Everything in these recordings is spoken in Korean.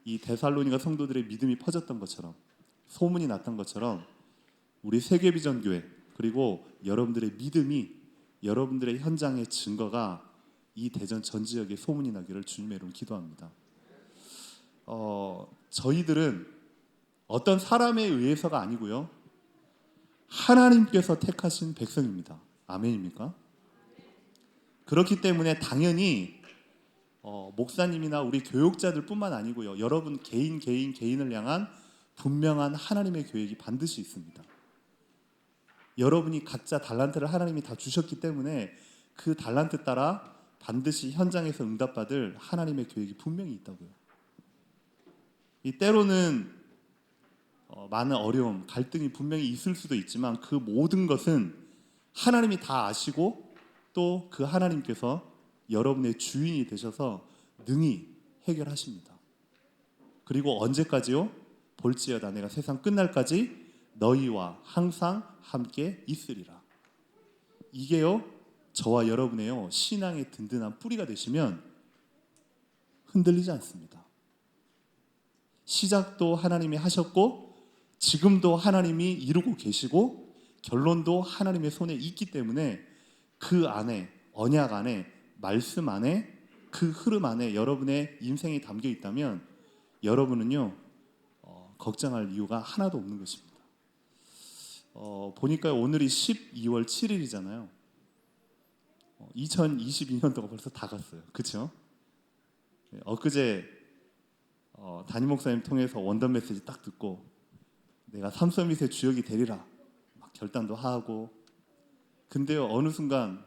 이 데살로니가 성도들의 믿음이 퍼졌던 것처럼, 소문이 났던 것처럼 우리 세계비전교회 그리고 여러분들의 믿음이, 여러분들의 현장의 증거가 이 대전 전 지역에 소문이 나기를 주님의 이름으로 기도합니다. 저희들은 어떤 사람에 의해서가 아니고요, 하나님께서 택하신 백성입니다. 아멘입니까? 그렇기 때문에 당연히 목사님이나 우리 교육자들 뿐만 아니고요, 여러분 개인을 향한 분명한 하나님의 계획이 반드시 있습니다. 여러분이 각자 달란트를 하나님이 다 주셨기 때문에 그 달란트 따라 반드시 현장에서 응답받을 하나님의 계획이 분명히 있다고요. 이 때로는 많은 어려움, 갈등이 분명히 있을 수도 있지만 그 모든 것은 하나님이 다 아시고 또 그 하나님께서 여러분의 주인이 되셔서 능히 해결하십니다. 그리고 언제까지요? 볼지어다 내가 세상 끝날까지 너희와 항상 함께 있으리라. 이게요, 저와 여러분의 신앙의 든든한 뿌리가 되시면 흔들리지 않습니다. 시작도 하나님이 하셨고 지금도 하나님이 이루고 계시고 결론도 하나님의 손에 있기 때문에 그 안에, 언약 안에, 말씀 안에, 그 흐름 안에 여러분의 인생이 담겨 있다면 여러분은요 걱정할 이유가 하나도 없는 것입니다. 보니까 오늘이 12월 7일이잖아요. 2022년도가 벌써 다 갔어요. 그렇죠? 엊그제 담임 목사님 통해서 원더 메시지 딱 듣고 내가 삼서밋의 주역이 되리라 막 결단도 하고, 근데요 어느 순간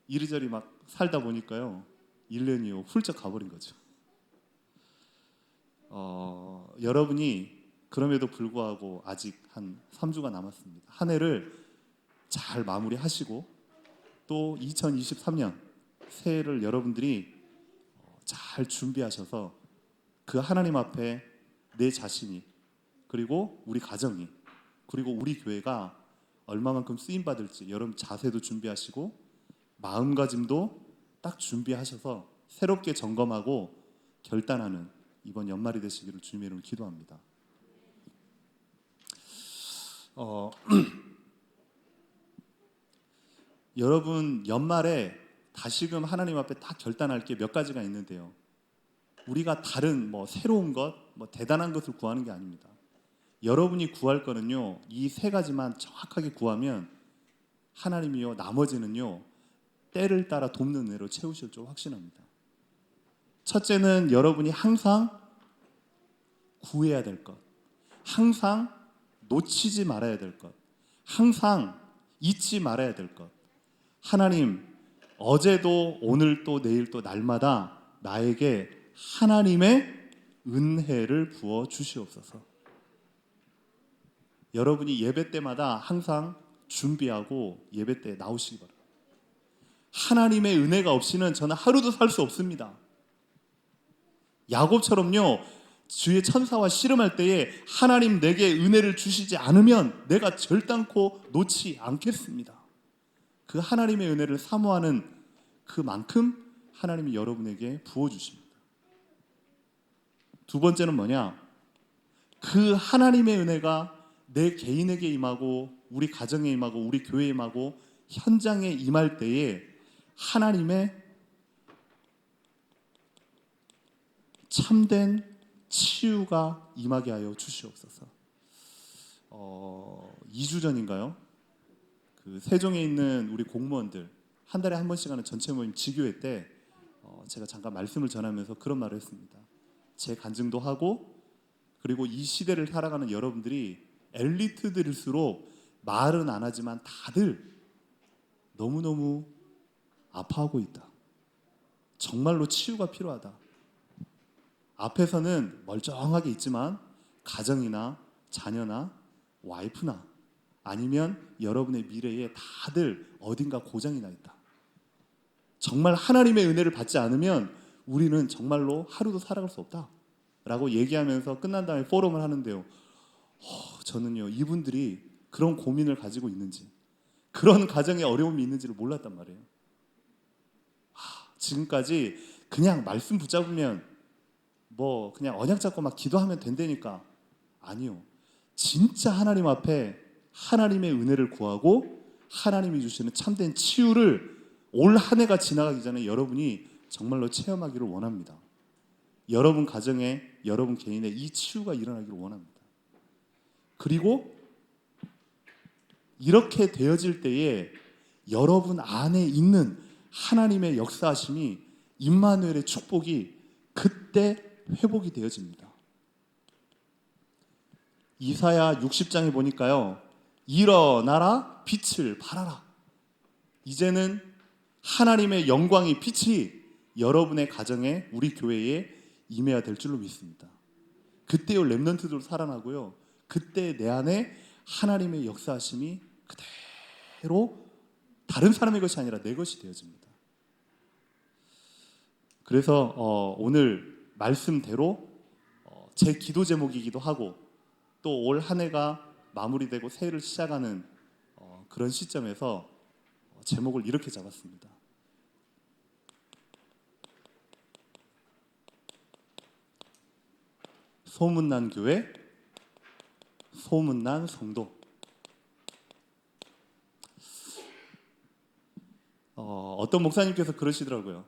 이리저리 막 살다 보니까요 1년이요 훌쩍 가버린 거죠. 여러분이 그럼에도 불구하고 아직 한 3주가 남았습니다. 한 해를 잘 마무리하시고 또 2023년 새해를 여러분들이 잘 준비하셔서 그 하나님 앞에 내 자신이, 그리고 우리 가정이, 그리고 우리 교회가 얼마만큼 쓰임받을지 여러분 자세도 준비하시고 마음가짐도 딱 준비하셔서 새롭게 점검하고 결단하는 이번 연말이 되시기를 주님의 이름으로 기도합니다. 여러분 연말에 다시금 하나님 앞에 딱 결단할 게 몇 가지가 있는데요, 우리가 다른 새로운 것, 대단한 것을 구하는 게 아닙니다. 여러분이 구할 거는요 이 세 가지만 정확하게 구하면 하나님이요 나머지는요 때를 따라 돕는 은혜로 채우실 줄 확신합니다. 첫째는 여러분이 항상 구해야 될 것, 항상 놓치지 말아야 될 것, 항상 잊지 말아야 될 것. 하나님, 어제도 오늘도 내일도 날마다 나에게 하나님의 은혜를 부어 주시옵소서. 여러분이 예배 때마다 항상 준비하고 예배 때 나오시기 바랍니다. 하나님의 은혜가 없이는 저는 하루도 살 수 없습니다. 야곱처럼요 주의 천사와 씨름할 때에 하나님 내게 은혜를 주시지 않으면 내가 절단코 놓지 않겠습니다. 그 하나님의 은혜를 사모하는 그만큼 하나님이 여러분에게 부어주십니다. 두 번째는 뭐냐? 그 하나님의 은혜가 내 개인에게 임하고 우리 가정에 임하고 우리 교회에 임하고 현장에 임할 때에 하나님의 참된 치유가 임하게 하여 주시옵소서. 2주 전인가요? 그 세종에 있는 우리 공무원들 한 달에 한 번씩 하는 전체 모임 지교회 때 제가 잠깐 말씀을 전하면서 그런 말을 했습니다. 제 간증도 하고, 그리고 이 시대를 살아가는 여러분들이 엘리트들일수록 말은 안 하지만 다들 너무너무 아파하고 있다. 정말로 치유가 필요하다. 앞에서는 멀쩡하게 있지만 가정이나 자녀나 와이프나 아니면 여러분의 미래에 다들 어딘가 고장이 나 있다. 정말 하나님의 은혜를 받지 않으면 우리는 정말로 하루도 살아갈 수 없다 라고 얘기하면서 끝난 다음에 포럼을 하는데요, 저는요 이분들이 그런 고민을 가지고 있는지, 그런 가정에 어려움이 있는지를 몰랐단 말이에요. 지금까지 그냥 말씀 붙잡으면 뭐 그냥 언약 잡고 막 기도하면 된다니까. 아니요. 진짜 하나님 앞에 하나님의 은혜를 구하고 하나님이 주시는 참된 치유를 올 한 해가 지나가기 전에 여러분이 정말로 체험하기를 원합니다. 여러분 가정에, 여러분 개인의 이 치유가 일어나기를 원합니다. 그리고 이렇게 되어질 때에 여러분 안에 있는 하나님의 역사하심이, 임마누엘의 축복이 그때 회복이 되어집니다. 이사야 60장에 보니까요, 일어나라 빛을 발하라. 이제는 하나님의 영광이, 빛이 여러분의 가정에, 우리 교회에 임해야 될 줄로 믿습니다. 그때요 렘넌트도 살아나고요, 그때 내 안에 하나님의 역사하심이 그대로 다른 사람의 것이 아니라 내 것이 되어집니다. 그래서 오늘 말씀대로 제 기도 제목이기도 하고, 또 올 한 해가 마무리되고 새해를 시작하는 그런 시점에서 제목을 이렇게 잡았습니다. 소문난 교회, 소문난 성도. 어떤 목사님께서 그러시더라고요.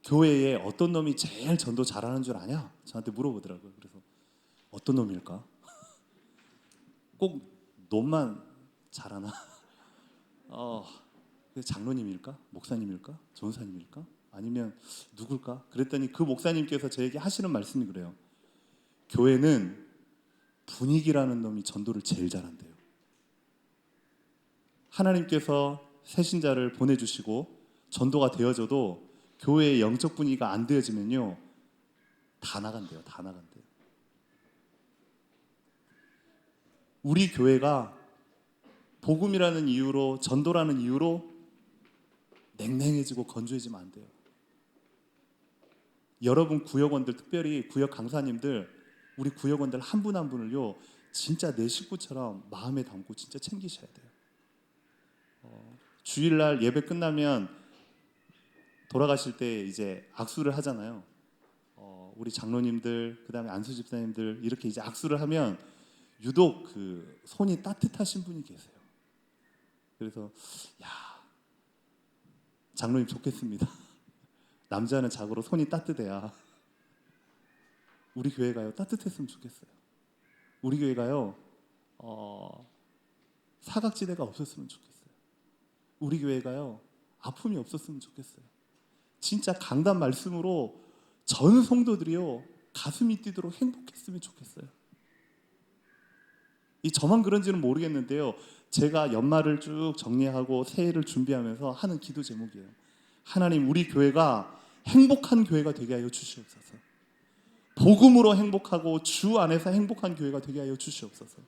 교회에 어떤 놈이 제일 전도 잘하는 줄 아냐? 저한테 물어보더라고요. 그래서 어떤 놈일까? 꼭 놈만 잘하나? 장로님일까? 목사님일까? 전사님일까? 아니면 누굴까? 그랬더니 그 목사님께서 저에게 하시는 말씀이 그래요. 교회는 분위기라는 놈이 전도를 제일 잘한대요. 하나님께서 새신자를 보내주시고 전도가 되어져도 교회의 영적 분위기가 안 되어지면요, 다 나간대요. 다 나간대요. 우리 교회가 복음이라는 이유로, 전도라는 이유로 냉랭해지고 건조해지면 안 돼요. 여러분 구역원들, 특별히 구역 강사님들, 우리 구역원들 한 분 한 분을요, 진짜 내 식구처럼 마음에 담고 진짜 챙기셔야 돼요. 주일날 예배 끝나면 돌아가실 때 이제 악수를 하잖아요. 우리 장로님들, 그 다음에 안수 집사님들 이렇게 이제 악수를 하면 유독 그 손이 따뜻하신 분이 계세요. 그래서 장로님 좋겠습니다. 남자는 자고로 손이 따뜻해야. 우리 교회가요 따뜻했으면 좋겠어요. 우리 교회가요 사각지대가 없었으면 좋겠어요. 우리 교회가요 아픔이 없었으면 좋겠어요. 진짜 강단 말씀으로 전 성도들이요 가슴이 뛰도록 행복했으면 좋겠어요. 이 저만 그런지는 모르겠는데요, 제가 연말을 쭉 정리하고 새해를 준비하면서 하는 기도 제목이에요. 하나님, 우리 교회가 행복한 교회가 되게 하여 주시옵소서. 복음으로 행복하고 주 안에서 행복한 교회가 되게 하여 주시옵소서.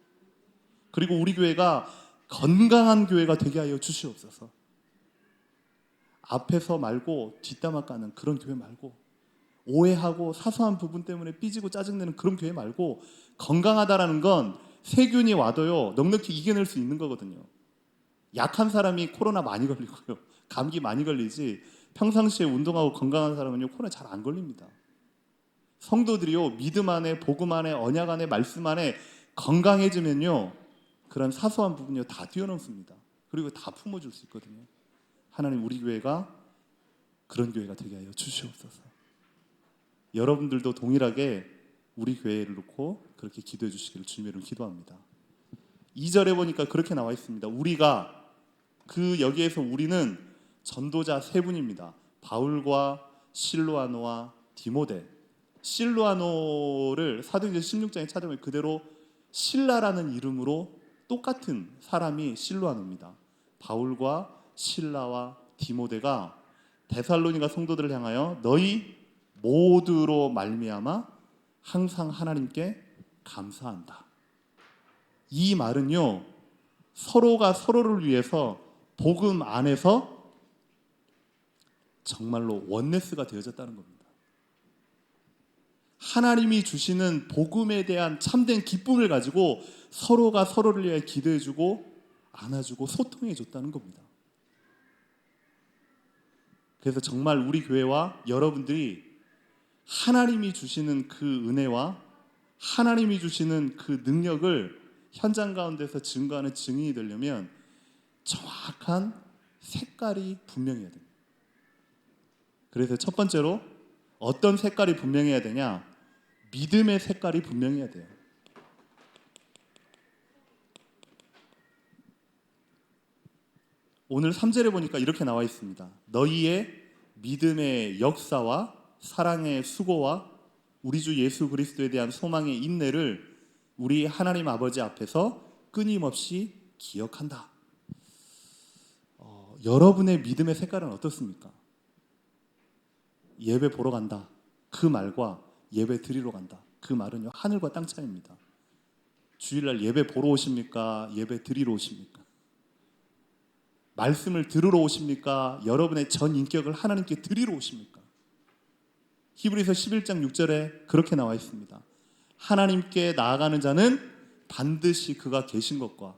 그리고 우리 교회가 건강한 교회가 되게 하여 주시옵소서. 앞에서 말고 뒷담화 까는 그런 교회 말고, 오해하고 사소한 부분 때문에 삐지고 짜증내는 그런 교회 말고, 건강하다라는 건 세균이 와도요 넉넉히 이겨낼 수 있는 거거든요. 약한 사람이 코로나 많이 걸리고요, 감기 많이 걸리지, 평상시에 운동하고 건강한 사람은요 코로나 잘 안 걸립니다. 성도들이요 믿음 안에, 복음 안에, 언약 안에, 말씀 안에 건강해지면요 그런 사소한 부분이요 다 뛰어넘습니다. 그리고 다 품어줄 수 있거든요. 하나님, 우리 교회가 그런 교회가 되게 하여 주시옵소서. 여러분들도 동일하게 우리 교회를 놓고 그렇게 기도해 주시기를 주님의 이름으로 기도합니다. 2절에 보니까 그렇게 나와 있습니다. 우리가, 여기에서 우리는 전도자 세 분입니다. 바울과 실로아노와 디모데. 실로아노를 사도행전 16장에 찾아보면 그대로 실라라는 이름으로 똑같은 사람이 실로아노입니다. 바울과 실라와 디모데가 데살로니가 성도들을 향하여 너희 모두로 말미암아 항상 하나님께 감사한다. 이 말은요 서로가 서로를 위해서 복음 안에서 정말로 원네스가 되어졌다는 겁니다. 하나님이 주시는 복음에 대한 참된 기쁨을 가지고 서로가 서로를 위해 기도해주고 안아주고 소통해줬다는 겁니다. 그래서 정말 우리 교회와 여러분들이 하나님이 주시는 그 은혜와 하나님이 주시는 그 능력을 현장 가운데서 증거하는 증인이 되려면 정확한 색깔이 분명해야 됩니다. 그래서 첫 번째로 어떤 색깔이 분명해야 되냐? 믿음의 색깔이 분명해야 돼요. 오늘 3절에 보니까 이렇게 나와 있습니다. 너희의 믿음의 역사와 사랑의 수고와 우리 주 예수 그리스도에 대한 소망의 인내를 우리 하나님 아버지 앞에서 끊임없이 기억한다. 여러분의 믿음의 색깔은 어떻습니까? 예배 보러 간다. 그 말과 예배 드리러 간다. 그 말은요, 하늘과 땅 차이입니다. 주일날 예배 보러 오십니까? 예배 드리러 오십니까? 말씀을 들으러 오십니까? 여러분의 전 인격을 하나님께 드리러 오십니까? 히브리서 11장 6절에 그렇게 나와 있습니다. 하나님께 나아가는 자는 반드시 그가 계신 것과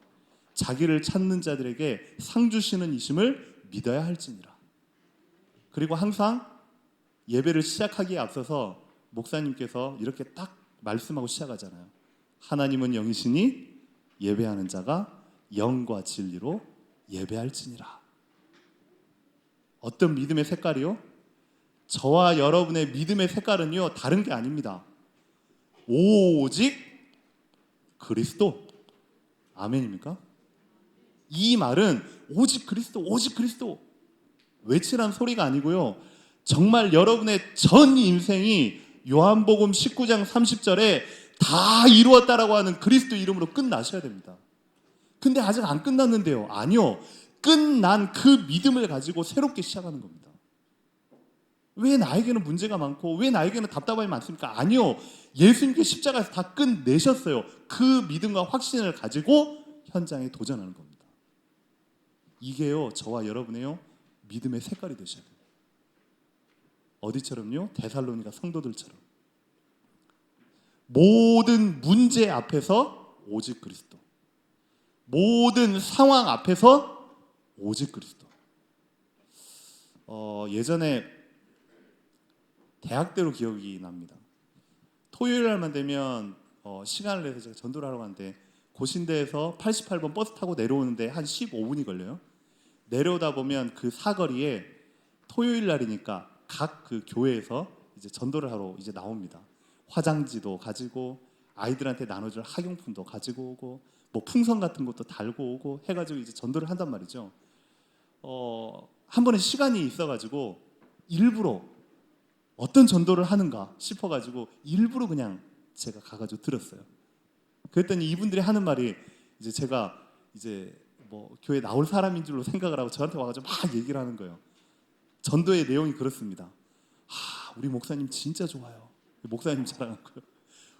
자기를 찾는 자들에게 상 주시는 이심을 믿어야 할지니라. 그리고 항상 예배를 시작하기에 앞서서 목사님께서 이렇게 딱 말씀하고 시작하잖아요. 하나님은 영이시니 예배하는 자가 영과 진리로 예배할지니라. 어떤 믿음의 색깔이요? 저와 여러분의 믿음의 색깔은요, 다른 게 아닙니다. 오직 그리스도. 아멘입니까? 이 말은 오직 그리스도, 오직 그리스도 외치란 소리가 아니고요, 정말 여러분의 전 인생이 요한복음 19장 30절에 다 이루었다라고 하는 그리스도 이름으로 끝나셔야 됩니다. 근데 아직 안 끝났는데요. 아니요, 끝난 그 믿음을 가지고 새롭게 시작하는 겁니다. 왜 나에게는 문제가 많고 왜 나에게는 답답함이 많습니까? 아니요, 예수님께 십자가에서 다 끝내셨어요. 그 믿음과 확신을 가지고 현장에 도전하는 겁니다. 이게요, 저와 여러분의요 믿음의 색깔이 되셔야 돼요. 어디처럼요? 데살로니가 성도들처럼 모든 문제 앞에서 오직 그리스도, 모든 상황 앞에서 오직 그리스도. 예전에 대학 때로 기억이 납니다. 토요일 날만 되면 시간을 내서 제가 전도를 하러 가는데 고신대에서 88번 버스 타고 내려오는데 한 15분이 걸려요. 내려오다 보면 그 사거리에 토요일 날이니까 각 그 교회에서 이제 전도를 하러 이제 나옵니다. 화장지도 가지고 아이들한테 나눠줄 학용품도 가지고 오고 뭐 풍선 같은 것도 달고 오고 해가지고 이제 전도를 한단 말이죠. 한 번에 시간이 있어가지고 일부러 어떤 전도를 하는가 싶어가지고 일부러 그냥 제가 가가지고 들었어요. 그랬더니 이분들이 하는 말이 이제 제가 이제 뭐 교회 나올 사람인 줄로 생각을 하고 저한테 와가지고 막 얘기를 하는 거예요. 전도의 내용이 그렇습니다. 우리 목사님 진짜 좋아요. 목사님 자랑하고요.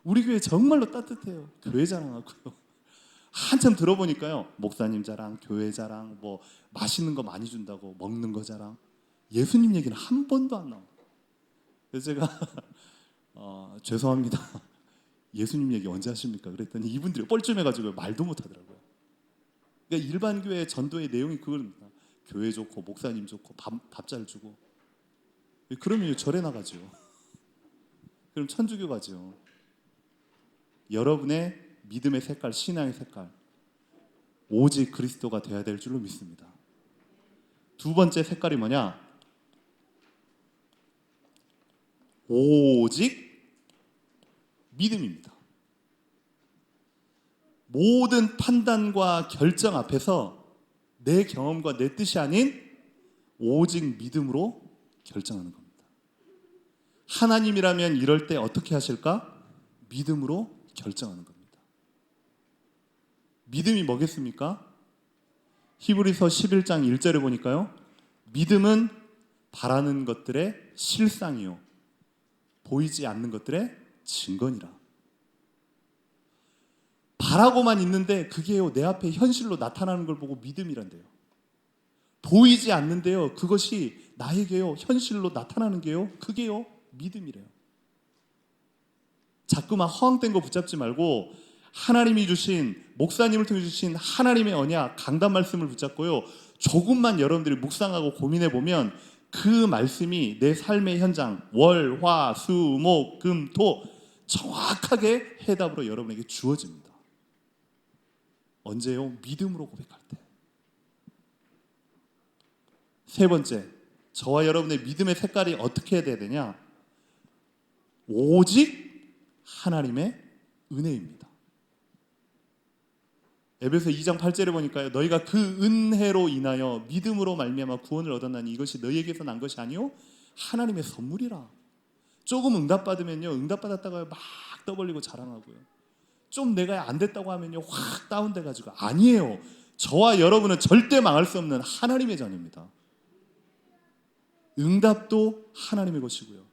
우리 교회 정말로 따뜻해요. 교회 자랑하고요. 한참 들어보니까요, 목사님 자랑, 교회 자랑, 뭐 맛있는 거 많이 준다고 먹는 거 자랑, 예수님 얘기는 한 번도 안 나와요. 그래서 제가 죄송합니다. 예수님 얘기 언제 하십니까? 그랬더니 이분들이 뻘쭘해가지고 말도 못하더라고요. 그러니까 일반 교회 전도의 내용이 그겁니다. 교회 좋고 목사님 좋고 밥 잘 주고. 그러면 절에 나가죠. 그럼 천주교 가죠. 여러분의 믿음의 색깔, 신앙의 색깔, 오직 그리스도가 되어야 될 줄로 믿습니다. 두 번째 색깔이 뭐냐? 오직 믿음입니다. 모든 판단과 결정 앞에서 내 경험과 내 뜻이 아닌 오직 믿음으로 결정하는 겁니다. 하나님이라면 이럴 때 어떻게 하실까? 믿음으로 결정하는 겁니다. 믿음이 뭐겠습니까? 히브리서 11장 1절에 보니까요, 믿음은 바라는 것들의 실상이요 보이지 않는 것들의 증거니라. 바라고만 있는데 그게요 내 앞에 현실로 나타나는 걸 보고 믿음이란데요. 보이지 않는데요 그것이 나에게요 현실로 나타나는 게요 그게요 믿음이래요. 자꾸만 허황된 거 붙잡지 말고 하나님이 주신, 목사님을 통해 주신 하나님의 언약, 강단 말씀을 붙잡고요, 조금만 여러분들이 묵상하고 고민해 보면 그 말씀이 내 삶의 현장 월, 화, 수, 목, 금, 토 정확하게 해답으로 여러분에게 주어집니다. 언제요? 믿음으로 고백할 때. 세 번째, 저와 여러분의 믿음의 색깔이 어떻게 해야 되냐? 오직 하나님의 은혜입니다. 에베소 2장 8절에 보니까요, 너희가 그 은혜로 인하여 믿음으로 말미암아 구원을 얻었나니 이것이 너희에게서 난 것이 아니요 하나님의 선물이라. 조금 응답받으면요, 응답받았다가 막 떠벌리고 자랑하고요, 좀 내가 안 됐다고 하면요 확 다운돼가지고, 아니에요. 저와 여러분은 절대 망할 수 없는 하나님의 자녀입니다. 응답도 하나님의 것이고요,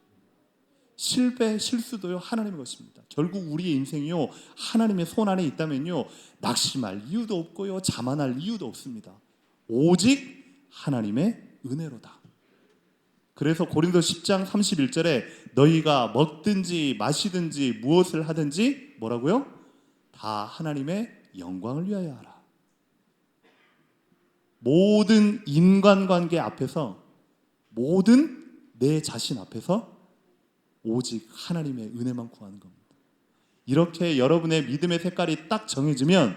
실패, 실수도요 하나님의 것입니다. 결국 우리의 인생이요 하나님의 손 안에 있다면요 낙심할 이유도 없고요 자만할 이유도 없습니다. 오직 하나님의 은혜로다. 그래서 고린도 10장 31절에 너희가 먹든지 마시든지 무엇을 하든지 뭐라고요? 다 하나님의 영광을 위하여 하라. 모든 인간관계 앞에서, 모든 내 자신 앞에서 오직 하나님의 은혜만 구하는 겁니다. 이렇게 여러분의 믿음의 색깔이 딱 정해지면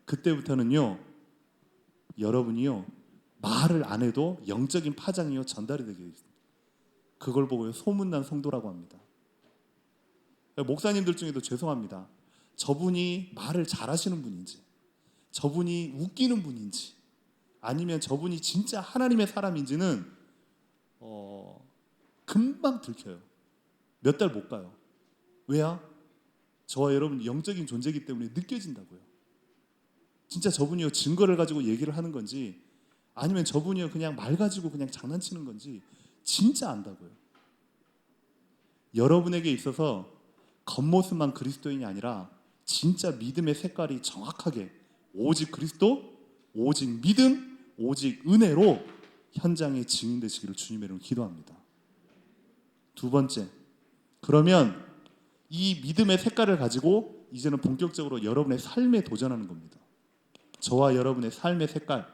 그때부터는요 여러분이요 말을 안 해도 영적인 파장이요 전달이 되게 있습니다. 그걸 보고 소문난 성도라고 합니다. 목사님들 중에도 죄송합니다. 저분이 말을 잘하시는 분인지, 저분이 웃기는 분인지, 아니면 저분이 진짜 하나님의 사람인지는 금방 들켜요. 몇 달 못 가요. 왜야? 저와 여러분 영적인 존재이기 때문에 느껴진다고요. 진짜 저분이요 증거를 가지고 얘기를 하는 건지, 아니면 저분이요 그냥 말 가지고 그냥 장난치는 건지 진짜 안다고요. 여러분에게 있어서 겉모습만 그리스도인이 아니라 진짜 믿음의 색깔이 정확하게 오직 그리스도, 오직 믿음, 오직 은혜로 현장에 증인되시기를 주님의 이름으로 기도합니다. 두 번째, 그러면 이 믿음의 색깔을 가지고 이제는 본격적으로 여러분의 삶에 도전하는 겁니다. 저와 여러분의 삶의 색깔.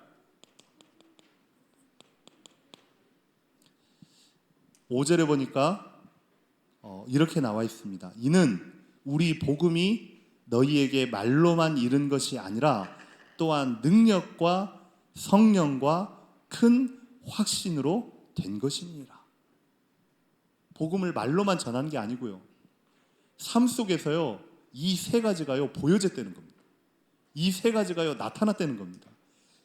5절에 보니까 이렇게 나와 있습니다. 이는 우리 복음이 너희에게 말로만 이른 것이 아니라 또한 능력과 성령과 큰 확신으로 된 것이니라. 복음을 말로만 전하는 게 아니고요, 삶 속에서요 이 세 가지가요 보여졌다는 겁니다. 이 세 가지가요 나타났다는 겁니다.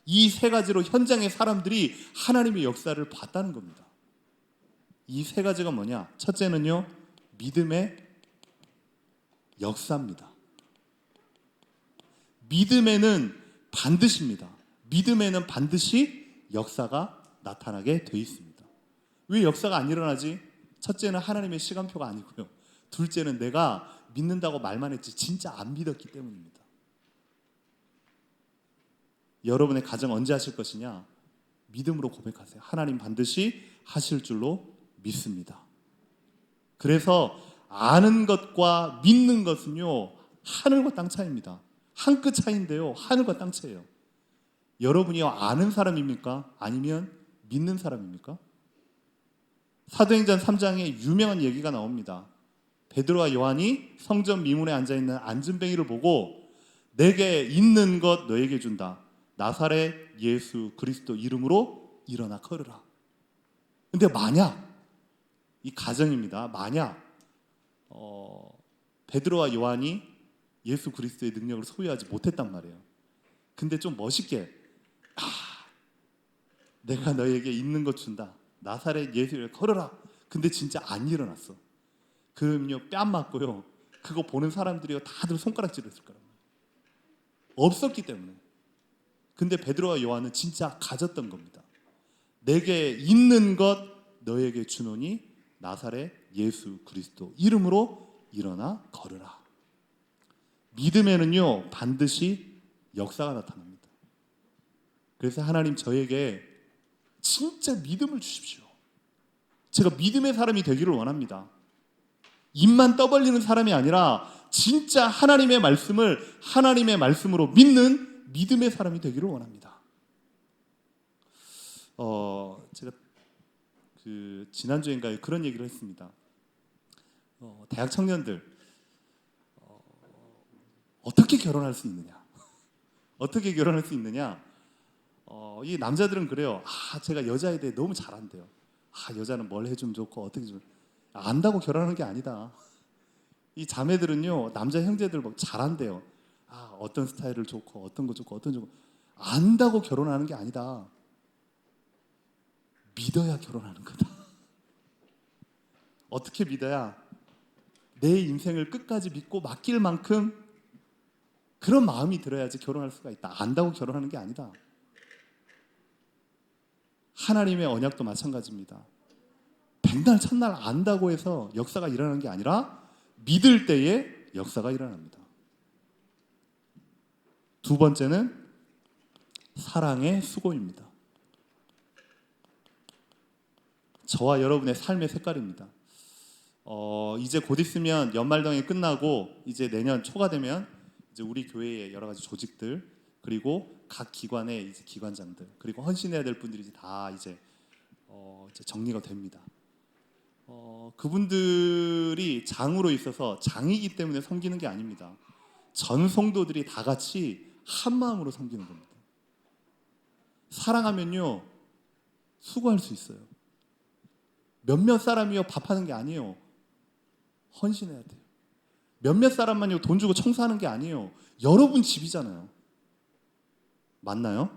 이 세 가지로 현장의 사람들이 하나님의 역사를 봤다는 겁니다. 이 세 가지가 뭐냐? 첫째는요 믿음의 역사입니다. 믿음에는 반드시입니다. 믿음에는 반드시 역사가 나타나게 돼 있습니다. 왜 역사가 안 일어나지? 첫째는 하나님의 시간표가 아니고요, 둘째는 내가 믿는다고 말만 했지 진짜 안 믿었기 때문입니다. 여러분의 가정 언제 하실 것이냐? 믿음으로 고백하세요. 하나님 반드시 하실 줄로 믿습니다. 그래서 아는 것과 믿는 것은요 하늘과 땅 차이입니다. 한 끗 차이인데요 하늘과 땅 차이예요. 여러분이요 아는 사람입니까? 아니면 믿는 사람입니까? 사도행전 3장에 유명한 얘기가 나옵니다. 베드로와 요한이 성전 미문에 앉아있는 안진뱅이를 보고 내게 있는 것 너에게 준다. 나사렛 예수 그리스도 이름으로 일어나 걸으라. 근데 만약, 이 가정입니다, 만약 베드로와 요한이 예수 그리스도의 능력을 소유하지 못했단 말이에요. 근데 좀 멋있게 내가 너에게 있는 것 준다. 나사렛 예수를 걸어라. 근데 진짜 안 일어났어. 그럼요 뺨 맞고요 그거 보는 사람들이요 다들 손가락질을 했을 거라고. 없었기 때문에. 근데 베드로와 요한은 진짜 가졌던 겁니다. 내게 있는 것 너에게 주노니 나사렛 예수 그리스도 이름으로 일어나 걸으라. 믿음에는요 반드시 역사가 나타납니다. 그래서 하나님 저에게 진짜 믿음을 주십시오. 제가 믿음의 사람이 되기를 원합니다. 입만 떠벌리는 사람이 아니라 진짜 하나님의 말씀을 하나님의 말씀으로 믿는 믿음의 사람이 되기를 원합니다. 제가 그 지난주인가요? 그런 얘기를 했습니다. 대학 청년들 어떻게 결혼할 수 있느냐? 어떻게 결혼할 수 있느냐? 이 남자들은 그래요. 제가 여자에 대해 너무 잘한대요. 여자는 뭘 해주면 좋고 어떻게 좀 안다고 결혼하는 게 아니다. 이 자매들은요, 남자 형제들 막 잘한대요. 어떤 스타일을 좋고 어떤 거 좋고 어떤 거 좋고 안다고 결혼하는 게 아니다. 믿어야 결혼하는 거다. 어떻게 믿어야? 내 인생을 끝까지 믿고 맡길 만큼 그런 마음이 들어야지 결혼할 수가 있다. 안다고 결혼하는 게 아니다. 하나님의 언약도 마찬가지입니다. 백날 첫날 안다고 해서 역사가 일어나는 게 아니라 믿을 때에 역사가 일어납니다. 두 번째는 사랑의 수고입니다. 저와 여러분의 삶의 색깔입니다. 이제 곧 있으면 연말정이 끝나고 이제 내년 초가 되면 이제 우리 교회의 여러 가지 조직들 그리고 각 기관의 이제 기관장들 그리고 헌신해야 될 분들이 다 이제 정리가 됩니다. 그분들이 장으로 있어서 장이기 때문에 섬기는 게 아닙니다. 전 성도들이 다 같이 한 마음으로 섬기는 겁니다. 사랑하면요 수고할 수 있어요. 몇몇 사람이요 밥하는 게 아니에요. 헌신해야 돼요. 몇몇 사람만요 돈 주고 청소하는 게 아니에요. 여러분 집이잖아요. 맞나요?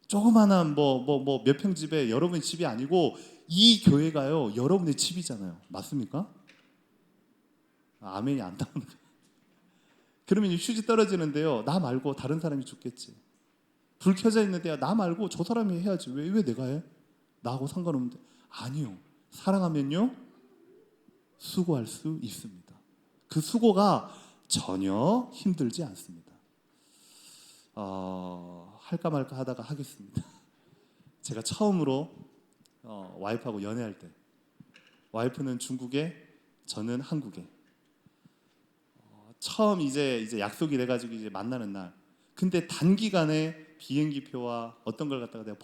조그마한 몇 평 집에 여러분 집이 아니고 이 교회가요 여러분의 집이잖아요. 맞습니까? 아멘이 안 나오는 거예요. 그러면 휴지 떨어지는데요 나 말고 다른 사람이 죽겠지. 불 켜져 있는데요 나 말고 저 사람이 해야지. 왜 내가 해? 나하고 상관없는데. 아니요. 사랑하면요 수고할 수 있습니다. 그 수고가 전혀 힘들지 않습니다. 할까 말까 하다가 하겠습니다. 제가 처음으로 와이프하고 연애할 때 와이프는 중국에 저는 한국에 처음 이제 약속이 돼가지고 이제 만나는 날 근데 단기간에 비행기표와 어떤 걸 갖다가 내가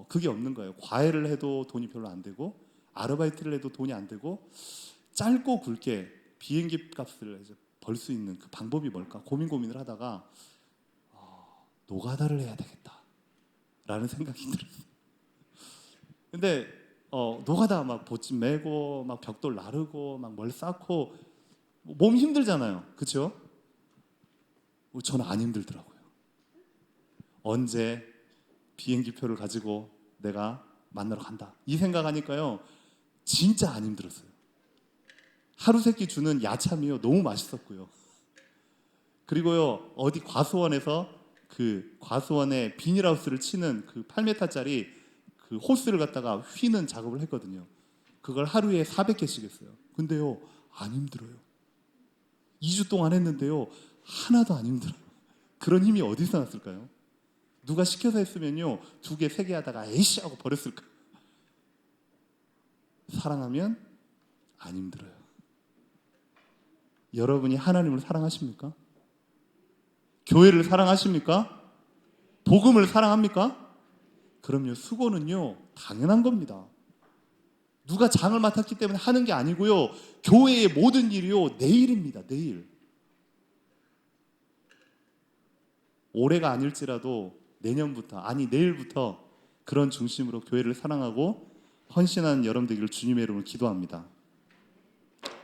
그게 없는 거예요. 과외를 해도 돈이 별로 안 되고 아르바이트를 해도 돈이 안 되고 짧고 굵게 비행기 값을 벌 수 있는 그 방법이 뭘까 고민을 하다가 노가다를 해야 되겠다라는 생각이 들었어요. 근데 노가다 막 보침 메고 막 벽돌 나르고 막 뭘 쌓고 몸 힘들잖아요. 그렇죠? 저는 안 힘들더라고요. 언제 비행기표를 가지고 내가 만나러 간다 이 생각하니까요 진짜 안 힘들었어요. 하루 세끼 주는 야참이요 너무 맛있었고요. 그리고요 어디 과수원에서 그 과수원에 비닐하우스를 치는 그 8m짜리 그 호스를 갖다가 휘는 작업을 했거든요. 그걸 하루에 400개씩 했어요. 근데요 안 힘들어요. 2주 동안 했는데요 하나도 안 힘들어요. 그런 힘이 어디서 났을까요? 누가 시켜서 했으면요 2개, 3개 하다가 에이씨 하고 버렸을 거예요. 사랑하면 안 힘들어요. 여러분이 하나님을 사랑하십니까? 교회를 사랑하십니까? 복음을 사랑합니까? 그럼요 수고는요 당연한 겁니다. 누가 장을 맡았기 때문에 하는 게 아니고요 교회의 모든 일이요 내일입니다. 내일. 올해가 아닐지라도 내년부터 내일부터 그런 중심으로 교회를 사랑하고 헌신하는 여러분 되기를 주님의 이름으로 기도합니다.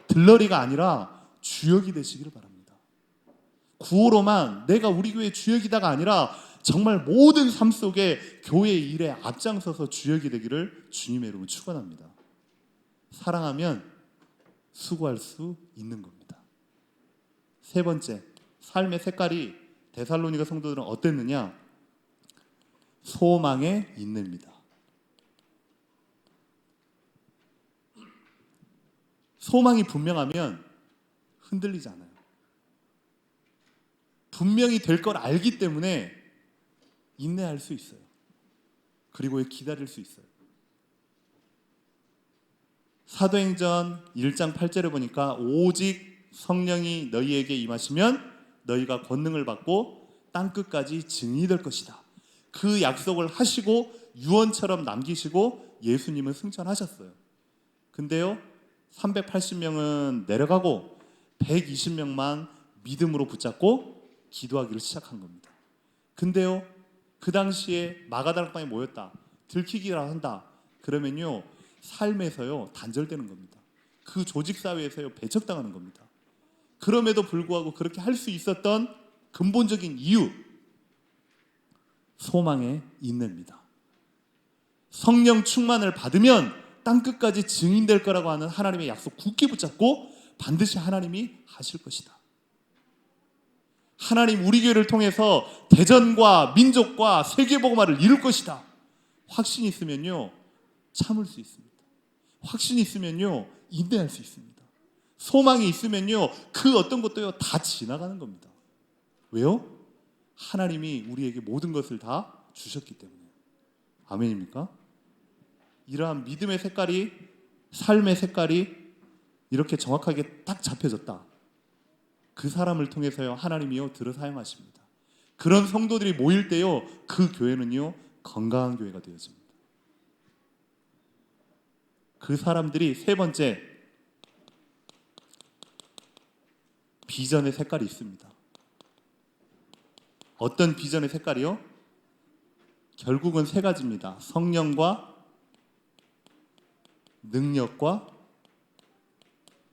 들러리가 아니라 주역이 되시기를 바랍니다. 구호로만 내가 우리 교회 주역이다가 아니라 정말 모든 삶 속에 교회 일에 앞장서서 주역이 되기를 주님의 이름으로 축원합니다. 사랑하면 수고할 수 있는 겁니다. 세 번째, 삶의 색깔이 데살로니가 성도들은 어땠느냐? 소망의 인내입니다. 소망이 분명하면 흔들리지 않아요. 분명히 될 걸 알기 때문에 인내할 수 있어요. 그리고 기다릴 수 있어요. 사도행전 1장 8절에 보니까 오직 성령이 너희에게 임하시면 너희가 권능을 받고 땅끝까지 증인이 될 것이다. 그 약속을 하시고 유언처럼 남기시고 예수님은 승천하셨어요. 근데요, 380명은 내려가고 120명만 믿음으로 붙잡고 기도하기를 시작한 겁니다. 근데요, 그 당시에 마가다락방에 모였다, 들키기라 한다 그러면요, 삶에서요 단절되는 겁니다. 그 조직사회에서요 배척당하는 겁니다. 그럼에도 불구하고 그렇게 할 수 있었던 근본적인 이유, 소망의 인내입니다. 성령 충만을 받으면 땅끝까지 증인될 거라고 하는 하나님의 약속 굳게 붙잡고 반드시 하나님이 하실 것이다. 하나님 우리 교회를 통해서 대전과 민족과 세계복음화를 이룰 것이다. 확신이 있으면요 참을 수 있습니다. 확신이 있으면요 인내할 수 있습니다. 소망이 있으면요 그 어떤 것도요 다 지나가는 겁니다. 왜요? 하나님이 우리에게 모든 것을 다 주셨기 때문에. 아멘입니까? 이러한 믿음의 색깔이, 삶의 색깔이 이렇게 정확하게 딱 잡혀졌다. 그 사람을 통해서요 하나님이요 들어 사용하십니다. 그런 성도들이 모일 때요 그 교회는요 건강한 교회가 되어집니다. 그 사람들이 세 번째, 비전의 색깔이 있습니다. 어떤 비전의 색깔이요? 결국은 세 가지입니다. 성령과 능력과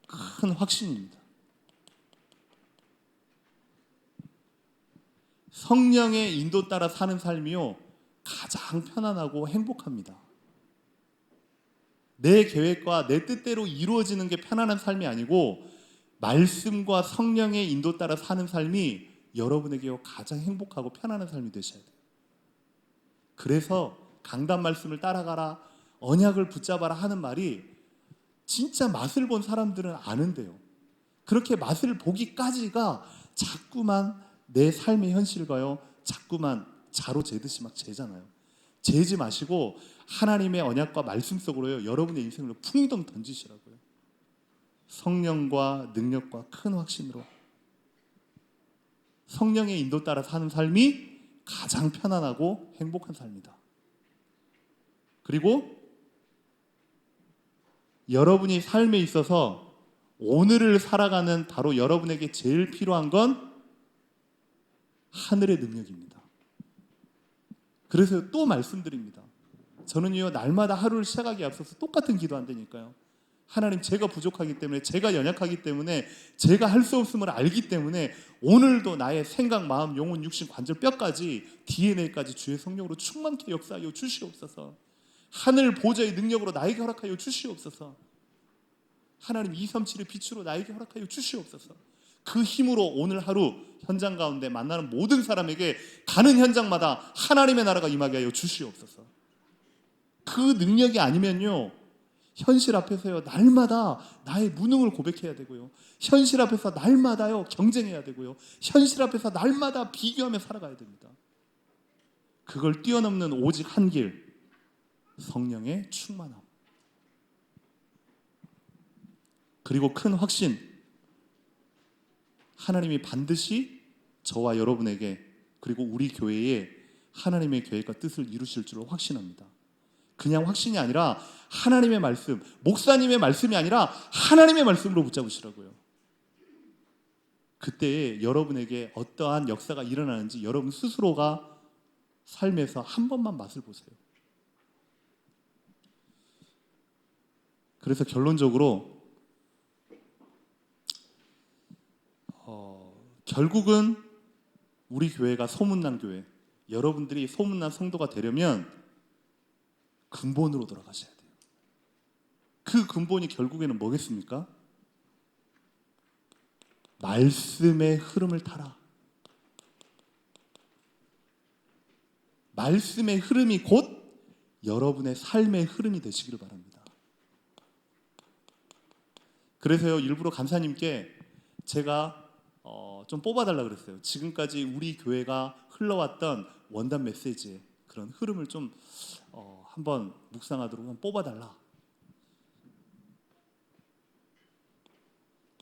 큰 확신입니다. 성령의 인도 따라 사는 삶이요 가장 편안하고 행복합니다. 내 계획과 내 뜻대로 이루어지는 게 편안한 삶이 아니고 말씀과 성령의 인도 따라 사는 삶이 여러분에게 가장 행복하고 편안한 삶이 되셔야 돼요. 그래서 강단 말씀을 따라가라, 언약을 붙잡아라 하는 말이 진짜 맛을 본 사람들은 아는데요, 그렇게 맛을 보기까지가 자꾸만 내 삶의 현실과요 자꾸만 자로 재듯이 막 재잖아요. 재지 마시고 하나님의 언약과 말씀 속으로요 여러분의 인생을 풍덩 던지시라고요. 성령과 능력과 큰 확신으로 성령의 인도 따라 사는 삶이 가장 편안하고 행복한 삶이다. 그리고 여러분이 삶에 있어서 오늘을 살아가는 바로 여러분에게 제일 필요한 건 하늘의 능력입니다. 그래서 또 말씀드립니다. 저는요 날마다 하루를 시작하기에 앞서서 똑같은 기도 안 되니까요. 하나님, 제가 부족하기 때문에, 제가 연약하기 때문에, 제가 할 수 없음을 알기 때문에 오늘도 나의 생각, 마음, 영혼, 육신, 관절, 뼈까지, DNA까지 주의 성령으로 충만케 역사하여 주시옵소서. 하늘 보좌의 능력으로 나에게 허락하여 주시옵소서. 하나님, 237의 빛으로 나에게 허락하여 주시옵소서. 그 힘으로 오늘 하루 현장 가운데 만나는 모든 사람에게 가는 현장마다 하나님의 나라가 임하게 하여 주시옵소서. 그 능력이 아니면요 현실 앞에서요 날마다 나의 무능을 고백해야 되고요, 현실 앞에서 날마다요 경쟁해야 되고요, 현실 앞에서 날마다 비교하며 살아가야 됩니다. 그걸 뛰어넘는 오직 한 길, 성령의 충만함. 그리고 큰 확신, 하나님이 반드시 저와 여러분에게 그리고 우리 교회에 하나님의 계획과 뜻을 이루실 줄로 확신합니다. 그냥 확신이 아니라 하나님의 말씀, 목사님의 말씀이 아니라 하나님의 말씀으로 붙잡으시라고요. 그때 여러분에게 어떠한 역사가 일어나는지 여러분 스스로가 삶에서 한 번만 맛을 보세요. 그래서 결론적으로 결국은 우리 교회가 소문난 교회, 여러분들이 소문난 성도가 되려면 근본으로 돌아가셔야 돼요. 그 근본이 결국에는 뭐겠습니까? 말씀의 흐름을 타라. 말씀의 흐름이 곧 여러분의 삶의 흐름이 되시기를 바랍니다. 그래서요 일부러 간사님께 제가 좀 뽑아달라 그랬어요. 지금까지 우리 교회가 흘러왔던 원단 메시지의 그런 흐름을 좀 한번 묵상하도록 한번 뽑아달라.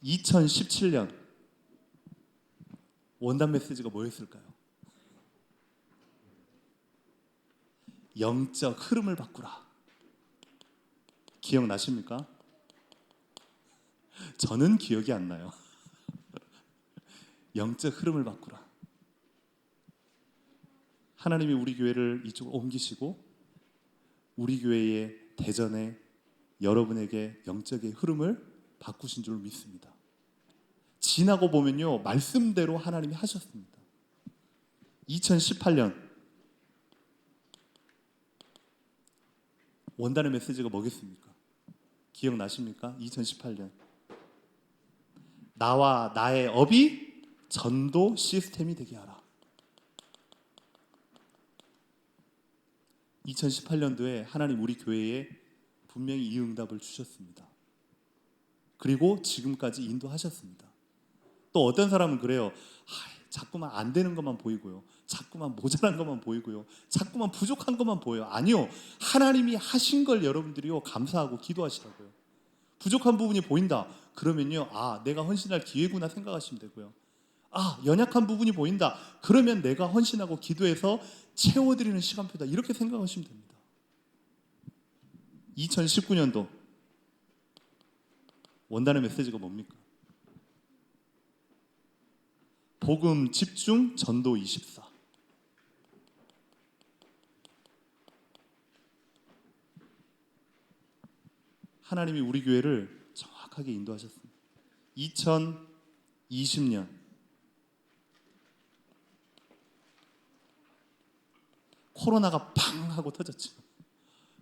2017년 원단 메시지가 뭐였을까요? 영적 흐름을 바꾸라. 기억나십니까? 저는 기억이 안 나요. 영적 흐름을 바꾸라. 하나님이 우리 교회를 이쪽으로 옮기시고 우리 교회의 대전에 여러분에게 영적의 흐름을 바꾸신 줄 믿습니다. 지나고 보면요, 말씀대로 하나님이 하셨습니다. 2018년 원단의 메시지가 뭐겠습니까? 기억나십니까? 2018년 나와 나의 업이 전도 시스템이 되게 하라. 2018년도에 하나님 우리 교회에 분명히 이 응답을 주셨습니다. 그리고 지금까지 인도하셨습니다. 또 어떤 사람은 그래요. 자꾸만 안 되는 것만 보이고요. 자꾸만 모자란 것만 보이고요. 자꾸만 부족한 것만 보여요. 아니요. 하나님이 하신 걸 여러분들이요, 감사하고 기도하시라고요. 부족한 부분이 보인다. 그러면요, 내가 헌신할 기회구나 생각하시면 되고요. 연약한 부분이 보인다. 그러면 내가 헌신하고 기도해서 채워드리는 시간표다. 이렇게 생각하시면 됩니다. 2019년도 원단의 메시지가 뭡니까? 복음 집중 전도 24. 하나님이 우리 교회를 정확하게 인도하셨습니다. 2020년 코로나가 팡 하고 터졌죠.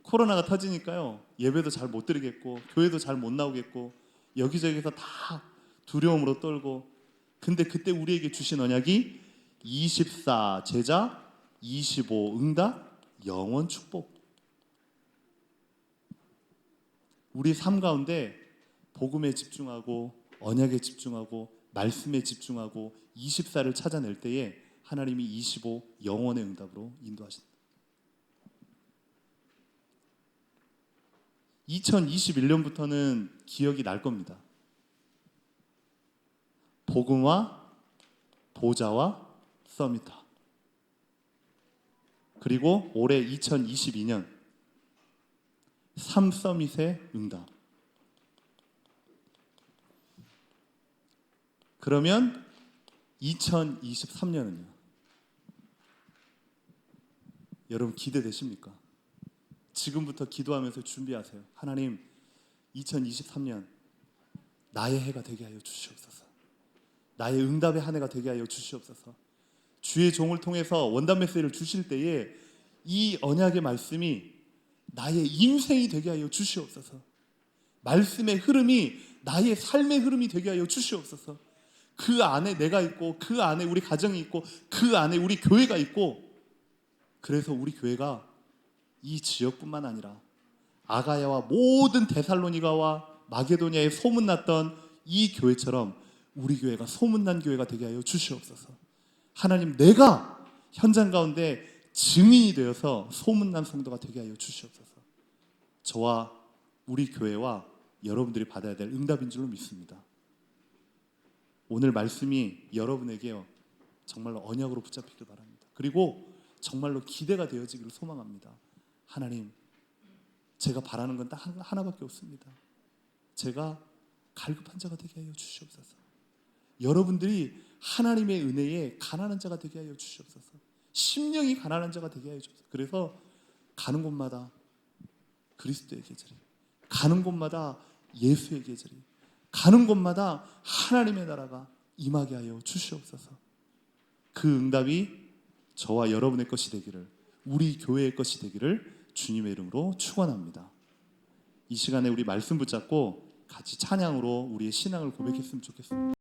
코로나가 터지니까요, 예배도 잘 못 드리겠고 교회도 잘 못 나오겠고 여기저기서 다 두려움으로 떨고, 근데 그때 우리에게 주신 언약이 24 제자, 25 응답, 영원 축복. 우리 삶 가운데 복음에 집중하고 언약에 집중하고 말씀에 집중하고 24를 찾아낼 때에 하나님이 25 영원의 응답으로 인도하신다. 2021년부터는 기억이 날 겁니다. 복음화, 보좌와 서밋화. 그리고 올해 2022년 3서밋의 응답. 그러면 2023년은요? 여러분 기대되십니까? 지금부터 기도하면서 준비하세요. 하나님, 2023년 나의 해가 되게 하여 주시옵소서. 나의 응답의 한 해가 되게 하여 주시옵소서. 주의 종을 통해서 원단 메시지를 주실 때에 이 언약의 말씀이 나의 인생이 되게 하여 주시옵소서. 말씀의 흐름이 나의 삶의 흐름이 되게 하여 주시옵소서. 그 안에 내가 있고 그 안에 우리 가정이 있고 그 안에 우리 교회가 있고, 그래서 우리 교회가 이 지역뿐만 아니라 아가야와 모든 데살로니가와 마게도냐에 소문났던 이 교회처럼 우리 교회가 소문난 교회가 되게 하여 주시옵소서. 하나님, 내가 현장 가운데 증인이 되어서 소문난 성도가 되게 하여 주시옵소서. 저와 우리 교회와 여러분들이 받아야 될 응답인 줄로 믿습니다. 오늘 말씀이 여러분에게요, 정말로 언약으로 붙잡히길 바랍니다. 그리고 정말로 기대가 되어지기를 소망합니다. 하나님, 제가 바라는 건 딱 하나밖에 없습니다. 제가 갈급한 자가 되게 하여 주시옵소서. 여러분들이 하나님의 은혜에 가난한 자가 되게 하여 주시옵소서. 심령이 가난한 자가 되게 하여 주옵소서. 그래서 가는 곳마다 그리스도의 계절이, 가는 곳마다 예수의 계절이, 가는 곳마다 하나님의 나라가 임하게 하여 주시옵소서. 그 응답이 저와 여러분의 것이 되기를, 우리 교회의 것이 되기를 주님의 이름으로 축원합니다. 이 시간에 우리 말씀 붙잡고 같이 찬양으로 우리의 신앙을 고백했으면 좋겠습니다.